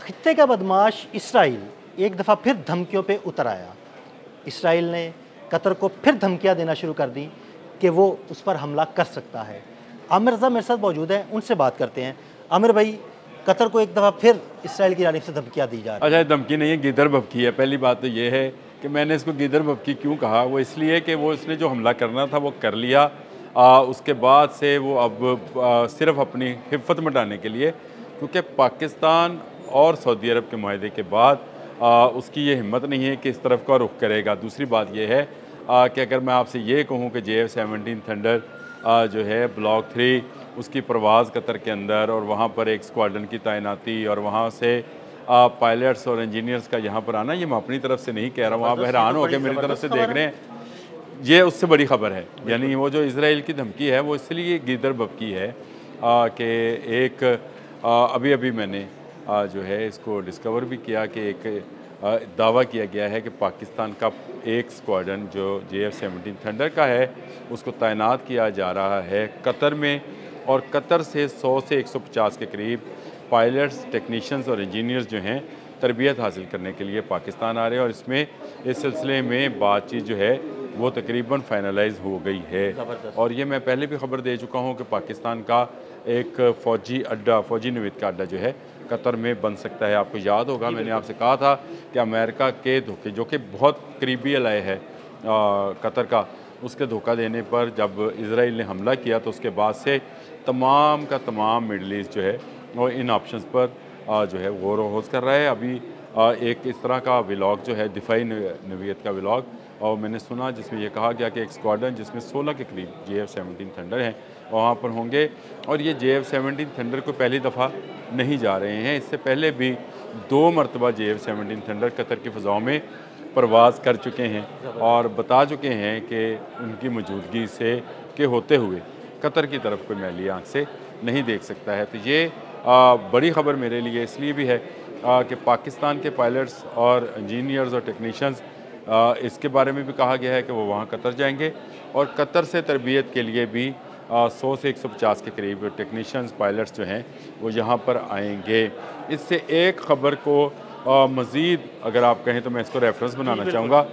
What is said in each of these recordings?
खित्ते का बदमाश इसराइल एक दफ़ा फिर धमकियों पे उतर आया। इसराइल ने कतर को फिर धमकियां देना शुरू कर दी कि वो उस पर हमला कर सकता है। आमिर रज़ा मेरे साथ मौजूद हैं, उनसे बात करते हैं। आमिर भाई, कतर को एक दफ़ा फिर इसराइल की जानिब से धमकियां दी जा रही हैं। अच्छा, धमकी नहीं है, गिदर भभकी है। पहली बात तो ये है कि मैंने इसको गिदर भभकी क्यों कहा, वो इसलिए कि वो इसने जो हमला करना था वो कर लिया। उसके बाद से वो अब सिर्फ अपनी हिफ़्फ़त मिटाने के लिए, क्योंकि पाकिस्तान और सऊदी अरब के मुआहदे के बाद उसकी ये हिम्मत नहीं है कि इस तरफ का रुख करेगा। दूसरी बात ये है कि अगर मैं आपसे ये कहूँ कि JF-17 थंडर जो है ब्लॉक 3 उसकी परवाज़ कतर के अंदर और वहाँ पर एक स्क्वाड्रन की तैनाती और वहाँ से पायलट्स और इंजीनियर्स का यहाँ पर आना, ये मैं अपनी तरफ से नहीं कह रहा हूँ, आप हैरान हो के मेरी तरफ से देख रहे हैं, ये उससे बड़ी खबर है। यानी वो जो इसराइल की धमकी है वो इसलिए गिदर भभकी है कि एक अभी अभी मैंने जो है इसको डिस्कवर भी किया कि एक दावा किया गया है कि पाकिस्तान का एक स्क्वाड्रन जो JF-17 थंडर का है उसको तैनात किया जा रहा है कतर में, और कतर से 100 से 150 के करीब पायलट्स, टेक्नीशियंस और इंजीनियर्स जो हैं तरबियत हासिल करने के लिए पाकिस्तान आ रहे हैं। और इसमें इस सिलसिले में बातचीत जो है वो तकरीबन फाइनलाइज हो गई है। और ये मैं पहले भी खबर दे चुका हूँ कि पाकिस्तान का एक फ़ौजी नवीद का अड्डा जो है कतर में बन सकता है। आपको याद होगा मैंने आपसे कहा था कि अमेरिका के धोखे, जो कि बहुत करीबी अलाय है कतर का, उसके धोखा देने पर जब इसराइल ने हमला किया तो उसके बाद से तमाम का तमाम मिडल ईस्ट जो है वो इन ऑप्शंस पर जो है गौर व होश कर रहा है। अभी एक इस तरह का व्लॉग जो है दिफाई नवीयत का व्लॉग और मैंने सुना जिसमें यह कहा गया कि एक स्क्वाड्रन जिसमें 16 के करीब JF-17 थंडर हैं वहाँ पर होंगे। और ये JF-17 थंडर को पहली दफ़ा नहीं जा रहे हैं, इससे पहले भी 2 मरतबा JF-17 थंडर कतर की फ़ज़ाओं में परवाज़ कर चुके हैं और बता चुके हैं कि उनकी मौजूदगी से के होते हुए कतर की तरफ कोई मैली आँख से नहीं देख सकता है। तो ये बड़ी ख़बर मेरे लिए इसलिए भी है कि पाकिस्तान के पायलट्स और इंजीनियर्स और टेक्नीशियंस, इसके बारे में भी कहा गया है कि वो वहाँ कतर जाएंगे और कतर से तरबियत के लिए भी 100 से 150 के करीब टेक्नीशियंस, पायलट्स जो हैं वो यहाँ पर आएंगे। इससे एक ख़बर को मज़ीद अगर आप कहें तो मैं इसको रेफरेंस बनाना चाहूँगा।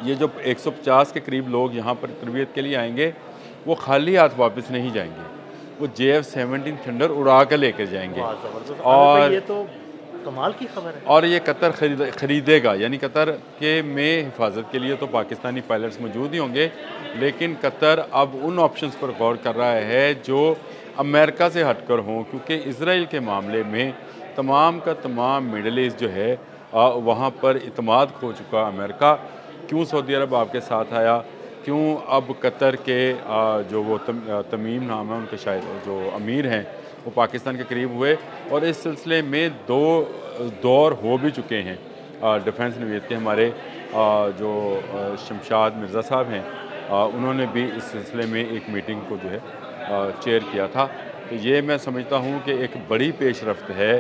ये जो 150 के करीब लोग यहाँ पर तरबियत के लिए आएंगे वो खाली हाथ वापस नहीं जाएंगे, वो JF-17 थंडर उड़ा कर लेकर जाएंगे। और ये तो कमाल की खबर है। और ये कतर खरीदेगा, यानी कतर के में हिफाजत के लिए तो पाकिस्तानी पायलट्स मौजूद ही होंगे, लेकिन कतर अब उन ऑप्शंस पर गौर कर रहा है जो अमेरिका से हटकर हों, क्योंकि इसराइल के मामले में तमाम का तमाम मिडल ईस्ट जो है वहाँ पर इतमाद खो चुका अमेरिका। क्यों सऊदी अरब आपके साथ आया, क्यों अब कतर के जो वो तमीम नाम है उनके शायद जो अमीर हैं वो पाकिस्तान के करीब हुए, और इस सिलसिले में 2 दौर हो भी चुके हैं। डिफेंस नवीद के हमारे जो शमशाद मिर्ज़ा साहब हैं उन्होंने भी इस सिलसिले में एक मीटिंग को जो है चेयर किया था। तो ये मैं समझता हूँ कि एक बड़ी पेशरफ्त है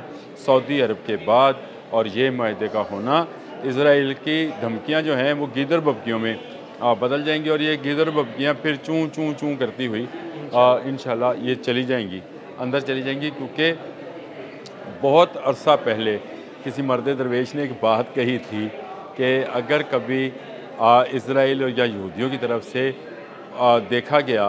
सऊदी अरब के बाद, और ये माहदे का होना इसराइल की धमकियाँ जो हैं वो गिदर भभकियों में बदल जाएंगी, और ये गिदर भभकियाँ फिर चूँ चूँ चूँ करती हुई इंशाल्लाह ये चली जाएंगी, अंदर चली जाएंगी। क्योंकि बहुत अरसा पहले किसी मर्द दरवेश ने एक बात कही थी कि अगर कभी इसराइल या यहूदियों की तरफ से देखा गया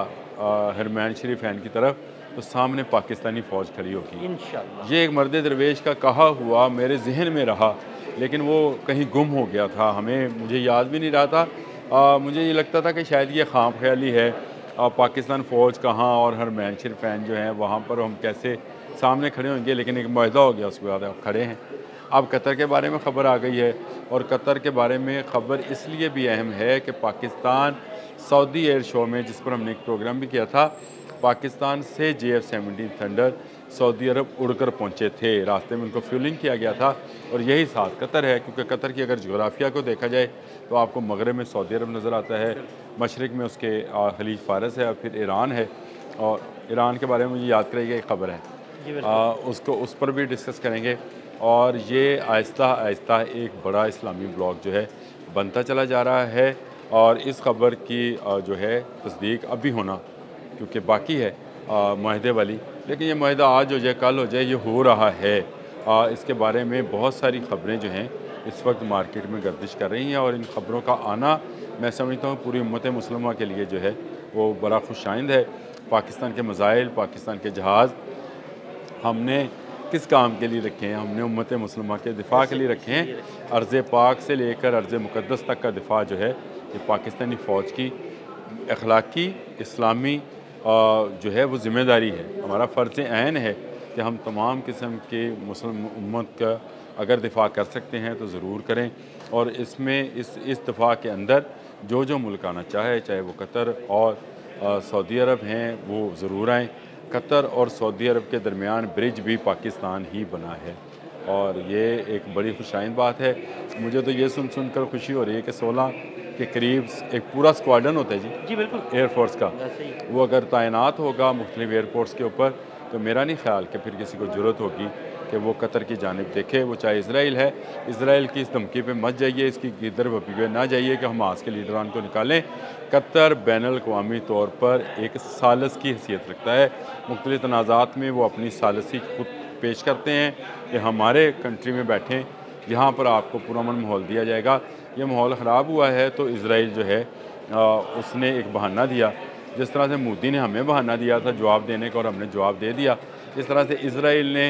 हरमैन शरीफैन की तरफ तो सामने पाकिस्तानी फ़ौज खड़ी होगी इंशाअल्लाह। ये एक मर्द दरवेश का कहा हुआ मेरे जहन में रहा, लेकिन वो कहीं गुम हो गया था, मुझे याद भी नहीं रहा था। मुझे ये लगता था कि शायद ये ख़ाम ख्याली है, पाकिस्तान फ़ौज कहाँ और हरमैन शरीफैन जो हैं वहाँ पर हम कैसे सामने खड़े होंगे, लेकिन एक मुआहदा हो गया, उसके बाद आप खड़े हैं। अब कतर के बारे में ख़बर आ गई है, और कतर के बारे में ख़बर इसलिए भी अहम है कि पाकिस्तान सऊदी एयर शो में, जिस पर हमने एक प्रोग्राम भी किया था, पाकिस्तान से JF-17 थंडर सऊदी अरब उड़कर पहुंचे थे। रास्ते में उनको फ्यूलिंग किया गया था, और यही साथ कतर है, क्योंकि कतर की अगर जोग्राफिया को देखा जाए तो आपको मगरब में सऊदी अरब नज़र आता है, मशरक़ में उसके खलीज फ़ारस है, और फिर ईरान है। और ईरान के बारे में मुझे याद करेगी एक ख़बर है, उसको उस पर भी डिस्कस करेंगे। और ये आहिस्ता आहिस्ता एक बड़ा इस्लामी ब्लॉक जो है बनता चला जा रहा है, और इस खबर की जो है तस्दीक अभी होना क्योंकि बाकी है माहदे वाली, लेकिन ये माहदा आज हो जाए कल हो जाए, ये हो रहा है। इसके बारे में बहुत सारी ख़बरें जो हैं इस वक्त मार्केट में गर्दिश कर रही हैं, और इन ख़बरों का आना मैं समझता हूँ पूरी उम्मत मुस्लिमा के लिए जो है वो बड़ा खुशाइंद है। पाकिस्तान के मज़ाइल, पाकिस्तान के जहाज़ हमने किस काम के लिए रखे हैं? हमने उम्मत मुस्लिमा के दिफा के लिए रखे हैं। अर्ज़ पाक से लेकर अर्ज़ मुक़द्दस तक का दिफा जो है ये पाकिस्तानी फ़ौज की अखलाकी इस्लामी जो है वो ज़िम्मेदारी है। हमारा फ़र्ज़ ऐन है कि हम तमाम किस्म के मुस्लिम उम्मत का अगर दिफा कर सकते हैं तो ज़रूर करें, और इसमें इस दफ़ा के अंदर जो जो मुल्क आना चाहे वो कतर और सऊदी अरब हैं, वो ज़रूर आएँ। कतर और सऊदी अरब के दरमियान ब्रिज भी पाकिस्तान ही बना है, और ये एक बड़ी खुशाइंद बात है। मुझे तो ये सुन कर खुशी हो रही है कि 16 के करीब एक पूरा स्क्वाड्रन होता है जी बिल्कुल एयरफोर्स का, वो अगर तैनात होगा मुख्तलिफ एयरपोर्ट्स के ऊपर, तो मेरा नहीं ख्याल कि फिर किसी को ज़रूरत होगी कि वो कतर की जानिब देखे। वो चाहे इसराइल है, इसराइल की इस धमकी पे मत जाइए, इसकी गिदर भपी पे ना जाइए कि हमास के लीडरान को निकालें। कतर बैनुल-अक़वामी तौर पर एक सालिस की हैसियत रखता है। मुख्तलिफ तनाज़ात में वो अपनी सालिसी खुद पेश करते हैं कि हमारे कंट्री में बैठें, यहाँ पर आपको पुरअमन माहौल दिया जाएगा। ये माहौल ख़राब हुआ है तो इसराइल जो है उसने एक बहाना दिया, जिस तरह से मोदी ने हमें बहाना दिया था जवाब देने का और हमने जवाब दे दिया, इस तरह से इसराइल ने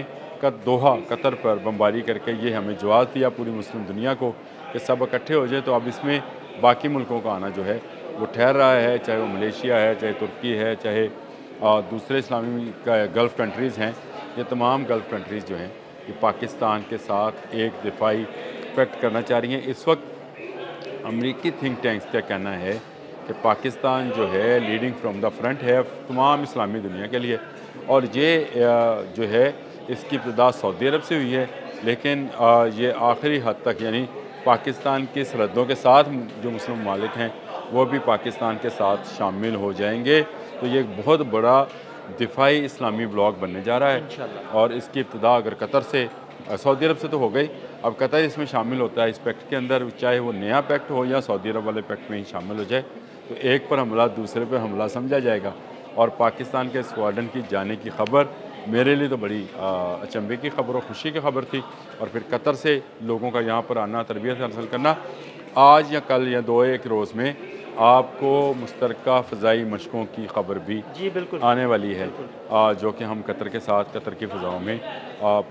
दोहा कतर पर बमबारी करके ये हमें जवाब दिया पूरी मुस्लिम दुनिया को कि सब इकट्ठे हो जाए। तो अब इसमें बाकी मुल्कों का आना जो है वो ठहर रहा है, चाहे वो मलेशिया है, चाहे तुर्की है, चाहे दूसरे इस्लामी गल्फ़ कंट्रीज़ हैं। ये तमाम गल्फ़ कंट्रीज़ जो हैं ये पाकिस्तान के साथ एक दिफाई पैक्ट करना चाह रही हैं। इस वक्त अमरीकी थिंक टैंक्स का कहना है कि पाकिस्तान जो है लीडिंग फ्रॉम द फ्रंट है तमाम इस्लामी दुनिया के लिए, और ये जो है इसकी इब्तिदा सऊदी अरब से हुई है, लेकिन ये आखिरी हद तक यानी पाकिस्तान की सरहदों के साथ जो मुस्लिम ममालिक हैं वो भी पाकिस्तान के साथ शामिल हो जाएंगे। तो ये एक बहुत बड़ा दिफाई इस्लामी ब्लॉक बनने जा रहा है, और इसकी इब्तिदा अगर कतर से सऊदी अरब से तो हो गई, अब कतर इसमें शामिल होता है इस पैक्ट के अंदर, चाहे वो नया पैक्ट हो या सऊदी अरब वाले पैक्ट में ही शामिल हो जाए, तो एक पर हमला दूसरे पर हमला समझा जाएगा। और पाकिस्तान के स्क्वाड्रन की जाने की खबर मेरे लिए तो बड़ी अचंभे की खबर और खुशी की खबर थी, और फिर कतर से लोगों का यहाँ पर आना, तरबियत हासिल करना, आज या कल या दो एक रोज़ में आपको मुश्तरका फ़ज़ाई मशकों की खबर भी बिल्कुल आने वाली है, जो कि हम कतर के साथ कतर की फ़ज़ाओं में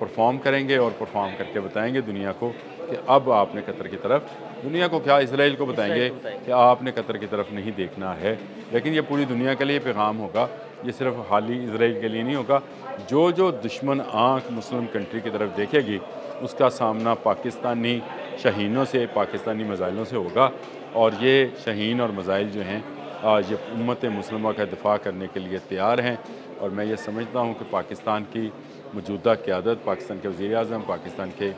परफॉर्म करेंगे और परफॉर्म करके बताएंगे दुनिया को कि अब आपने कतर की तरफ, दुनिया को क्या इसराइल को बताएंगे कि आपने कतर की तरफ नहीं देखना है। लेकिन ये पूरी दुनिया के लिए पैगाम होगा, ये सिर्फ हाली इसराइल के लिए नहीं होगा। जो जो दुश्मन आँख मुस्लिम कंट्री की तरफ देखेगी उसका सामना पाकिस्तानी शहीनों से, पाकिस्तानी मज़ाइलों से होगा, और ये शहीन और मज़ाइल जो हैं ये उम्मत मुस्लिमा का दिफा करने के लिए तैयार हैं। और मैं ये समझता हूँ कि पाकिस्तान की मौजूदा क़यादत, पाकिस्तान के वज़ीर-ए-आज़म, पाकिस्तान के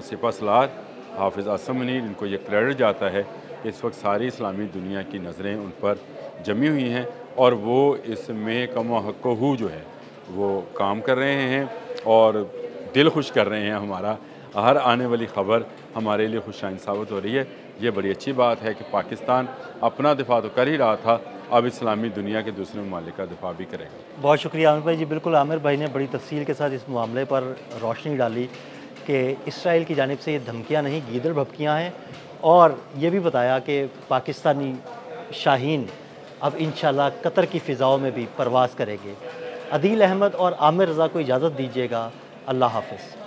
सिपहसालार हाफ़िज़ आसिम मुनीर, इनको ये क्रेडिट जाता है कि इस वक्त सारी इस्लामी दुनिया की नज़रें उन पर जमी हुई हैं, और वो इसमें कम हक़ जो है वो काम कर रहे हैं और दिल खुश कर रहे हैं। हमारा हर आने वाली ख़बर हमारे लिए खुशाइन साबित हो रही है। ये बड़ी अच्छी बात है कि पाकिस्तान अपना दिफा तो कर ही रहा था, अब इस्लामी दुनिया के दूसरे ममालिक का दिफा भी करेगा। बहुत शुक्रिया आमिर भाई जी। बिल्कुल, आमिर भाई ने बड़ी तफसील के साथ इस मामले पर रोशनी डाली कि इसराइल की जानिब से ये धमकियाँ नहीं, गीदड़ भभकियाँ हैं, और ये भी बताया कि पाकिस्तानी शाहीन अब इंशाल्लाह कतर की फ़िज़ाओं में भी परवाज़ करेंगे। अदील अहमद और आमिर रज़ा को इजाज़त दीजिएगा। अल्लाह हाफ़िज़।